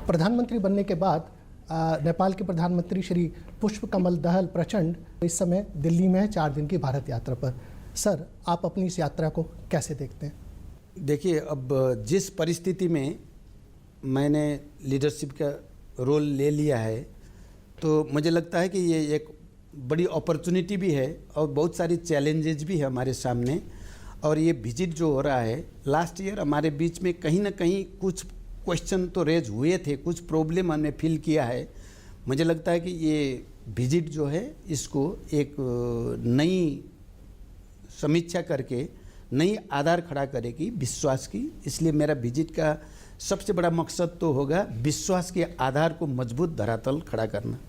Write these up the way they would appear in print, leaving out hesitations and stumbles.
प्रधानमंत्री बनने के बाद नेपाल के प्रधानमंत्री श्री पुष्पकमल दहल प्रचंड इस समय दिल्ली में 4 दिन की भारत यात्रा पर। सर, आप अपनी इस यात्रा को कैसे देखते हैं? देखिए, अब जिस परिस्थिति में मैंने लीडरशिप का रोल ले लिया है, तो मुझे लगता है कि ये एक बड़ी अपॉर्चुनिटी भी है और बहुत सारी चैलेंजेस भी है हमारे सामने। और ये विजिट जो हो रहा है, लास्ट ईयर हमारे बीच में कहीं ना कहीं कुछ क्वेश्चन तो रेज हुए थे, कुछ प्रॉब्लम हमने फील किया है। मुझे लगता है कि ये विजिट जो है इसको एक नई समीक्षा करके नई आधार खड़ा करेगी विश्वास की। इसलिए मेरा विजिट का सबसे बड़ा मकसद तो होगा विश्वास के आधार को मजबूत धरातल खड़ा करना।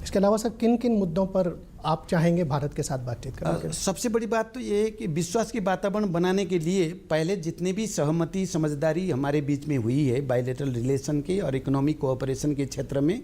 इसके अलावा सर, किन किन मुद्दों पर आप चाहेंगे भारत के साथ बातचीत करना? सबसे बड़ी बात तो ये है कि विश्वास की वातावरण बनाने के लिए पहले जितनी भी सहमति समझदारी हमारे बीच में हुई है बायलैटरल रिलेशन के और इकोनॉमिक कोऑपरेशन के क्षेत्र में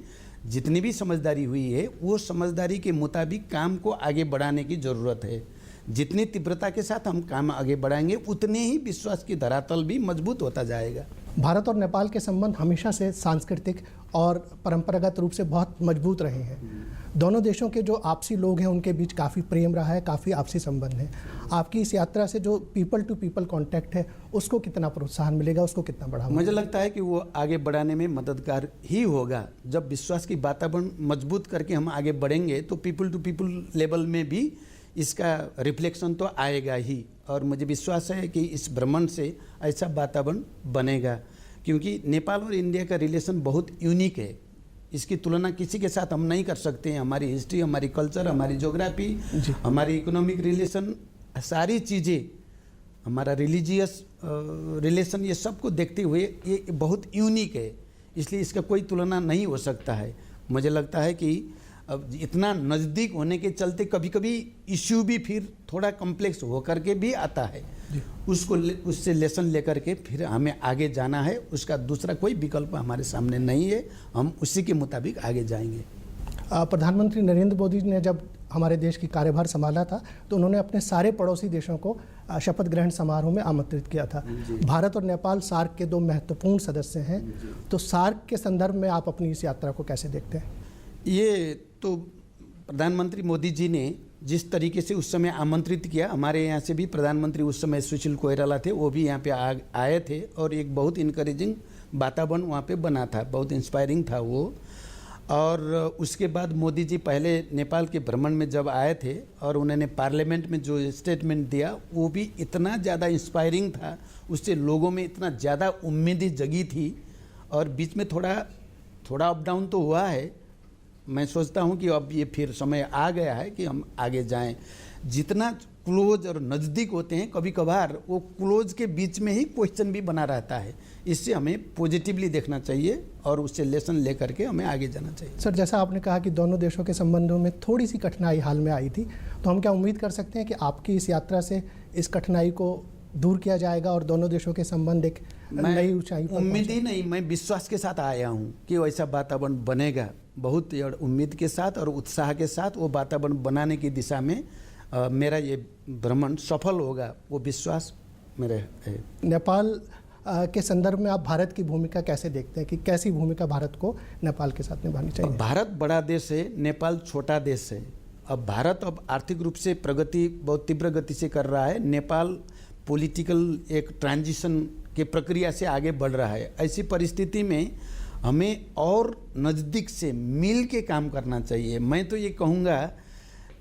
जितनी भी समझदारी हुई है, वो समझदारी के मुताबिक काम को आगे बढ़ाने की ज़रूरत है। जितनी तीव्रता के साथ हम काम आगे बढ़ाएंगे उतने ही विश्वास की धरातल भी मजबूत होता जाएगा। भारत और नेपाल के संबंध हमेशा से सांस्कृतिक और परंपरागत रूप से बहुत मजबूत रहे हैं। दोनों देशों के जो आपसी लोग हैं उनके बीच काफ़ी प्रेम रहा है, काफ़ी आपसी संबंध है। आपकी इस यात्रा से जो पीपल टू पीपल कांटेक्ट है उसको कितना प्रोत्साहन मिलेगा, उसको कितना बढ़ावा? मुझे लगता है कि वो आगे बढ़ाने में मददगार ही होगा। जब विश्वास की वातावरण मजबूत करके हम आगे बढ़ेंगे तो पीपल टू पीपल लेवल में भी इसका रिफ्लेक्शन तो आएगा ही। और मुझे विश्वास है कि इस भ्रमण से ऐसा वातावरण बनेगा, क्योंकि नेपाल और इंडिया का रिलेशन बहुत यूनिक है। इसकी तुलना किसी के साथ हम नहीं कर सकते हैं। हमारी हिस्ट्री, हमारी कल्चर, हमारी ज्योग्राफी, हमारी इकोनॉमिक रिलेशन, सारी चीज़ें, हमारा रिलीजियस रिलेशन, ये सब को देखते हुए ये बहुत यूनिक है। इसलिए इसका कोई तुलना नहीं हो सकता है। मुझे लगता है कि अब इतना नज़दीक होने के चलते कभी कभी इश्यू भी फिर थोड़ा कॉम्प्लेक्स होकर के भी आता है। उससे लेसन लेकर के फिर हमें आगे जाना है। उसका दूसरा कोई विकल्प हमारे सामने नहीं है। हम उसी के मुताबिक आगे जाएंगे। प्रधानमंत्री नरेंद्र मोदी ने जब हमारे देश की कार्यभार संभाला था तो उन्होंने अपने सारे पड़ोसी देशों को शपथ ग्रहण समारोह में आमंत्रित किया था। भारत और नेपाल सार्क के 2 महत्वपूर्ण सदस्य हैं। तो सार्क के संदर्भ में आप अपनी इस यात्रा को कैसे देखते हैं? ये तो प्रधानमंत्री मोदी जी ने जिस तरीके से उस समय आमंत्रित किया, हमारे यहाँ से भी प्रधानमंत्री उस समय सुशील कोइराला थे, वो भी यहाँ पे आए थे और एक बहुत इनकरेजिंग वातावरण वहाँ पे बना था, बहुत इंस्पायरिंग था वो। और उसके बाद मोदी जी पहले नेपाल के भ्रमण में जब आए थे और उन्होंने पार्लियामेंट में जो स्टेटमेंट दिया वो भी इतना ज़्यादा इंस्पायरिंग था, उससे लोगों में इतना ज़्यादा उम्मीदें जगी थी। और बीच में थोड़ा अप डाउन तो हुआ है। मैं सोचता हूं कि अब ये फिर समय आ गया है कि हम आगे जाएं। जितना क्लोज और नज़दीक होते हैं, कभी कभार वो क्लोज के बीच में ही क्वेश्चन भी बना रहता है। इससे हमें पॉजिटिवली देखना चाहिए और उससे लेसन लेकर के हमें आगे जाना चाहिए। सर, जैसा आपने कहा कि दोनों देशों के संबंधों में थोड़ी सी कठिनाई हाल में आई थी, तो हम क्या उम्मीद कर सकते हैं कि आपकी इस यात्रा से इस कठिनाई को दूर किया जाएगा और दोनों देशों के संबंध एक नई ऊंचाई पर? उम्मीद ही नहीं, मैं विश्वास के साथ आया हूँ कि वैसा वातावरण बनेगा। बहुत उम्मीद के साथ और उत्साह के साथ वो वातावरण बनाने की दिशा में मेरा ये भ्रमण सफल होगा, वो विश्वास मेरा है। नेपाल के संदर्भ में आप भारत की भूमिका कैसे देखते हैं कि कैसी भूमिका भारत को नेपाल के साथ निभानी चाहिए? भारत बड़ा देश है, नेपाल छोटा देश है। अब भारत अब आर्थिक रूप से प्रगति बहुत तीव्र गति से कर रहा है। नेपाल पॉलिटिकल एक ट्रांजिशन के प्रक्रिया से आगे बढ़ रहा है। ऐसी परिस्थिति में हमें और नज़दीक से मिल के काम करना चाहिए। मैं तो ये कहूँगा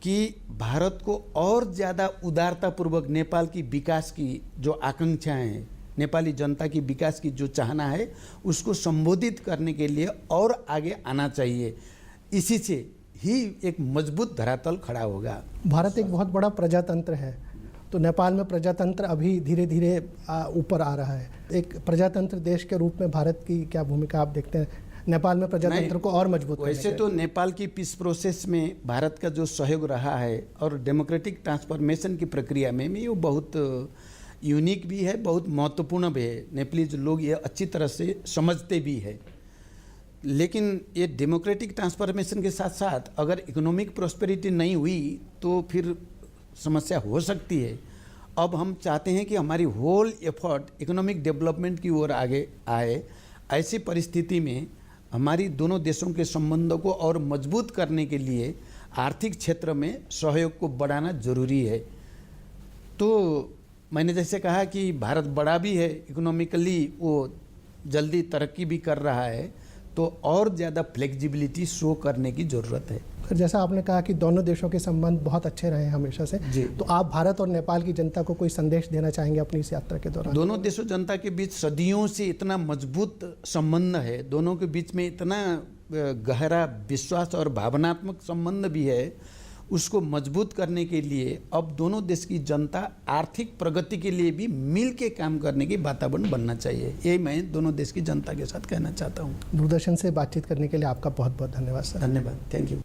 कि भारत को और ज़्यादा उदारतापूर्वक नेपाल की विकास की जो आकांक्षाएं हैं, नेपाली जनता की विकास की जो चाहना है, उसको संबोधित करने के लिए और आगे आना चाहिए। इसी से ही एक मजबूत धरातल खड़ा होगा। भारत एक बहुत बड़ा प्रजातंत्र है, तो नेपाल में प्रजातंत्र अभी धीरे धीरे ऊपर आ रहा है। एक प्रजातंत्र देश के रूप में भारत की क्या भूमिका आप देखते हैं नेपाल में प्रजातंत्र को और मजबूत करने? वैसे तो नेपाल की पीस प्रोसेस में भारत का जो सहयोग रहा है और डेमोक्रेटिक ट्रांसफॉर्मेशन की प्रक्रिया में ये बहुत यूनिक भी है, बहुत महत्वपूर्ण भी है। नेपालीज लोग ये अच्छी तरह से समझते भी है। लेकिन ये डेमोक्रेटिक ट्रांसफॉर्मेशन के साथ साथ अगर इकोनॉमिक प्रॉस्पेरिटी नहीं हुई तो फिर समस्या हो सकती है। अब हम चाहते हैं कि हमारी होल एफर्ट इकोनॉमिक डेवलपमेंट की ओर आगे आए। ऐसी परिस्थिति में हमारी दोनों देशों के संबंधों को और मजबूत करने के लिए आर्थिक क्षेत्र में सहयोग को बढ़ाना जरूरी है। तो मैंने जैसे कहा कि भारत बड़ा भी है, इकोनॉमिकली वो जल्दी तरक्की भी कर रहा है, तो और ज़्यादा फ्लेक्सिबिलिटी शो करने की ज़रूरत है। फिर जैसा आपने कहा कि दोनों देशों के संबंध बहुत अच्छे रहे हैं हमेशा से, जी। तो आप भारत और नेपाल की जनता को कोई संदेश देना चाहेंगे अपनी इस यात्रा के दौरान? दोनों देशों जनता के बीच सदियों से इतना मजबूत संबंध है, दोनों के बीच में इतना गहरा विश्वास और भावनात्मक संबंध भी है, उसको मजबूत करने के लिए अब दोनों देश की जनता आर्थिक प्रगति के लिए भी मिल के काम करने की वातावरण बनना चाहिए। यही मैं दोनों देश की जनता के साथ कहना चाहता हूँ। दूरदर्शन से बातचीत करने के लिए आपका बहुत बहुत धन्यवाद सर। धन्यवाद, थैंक यू।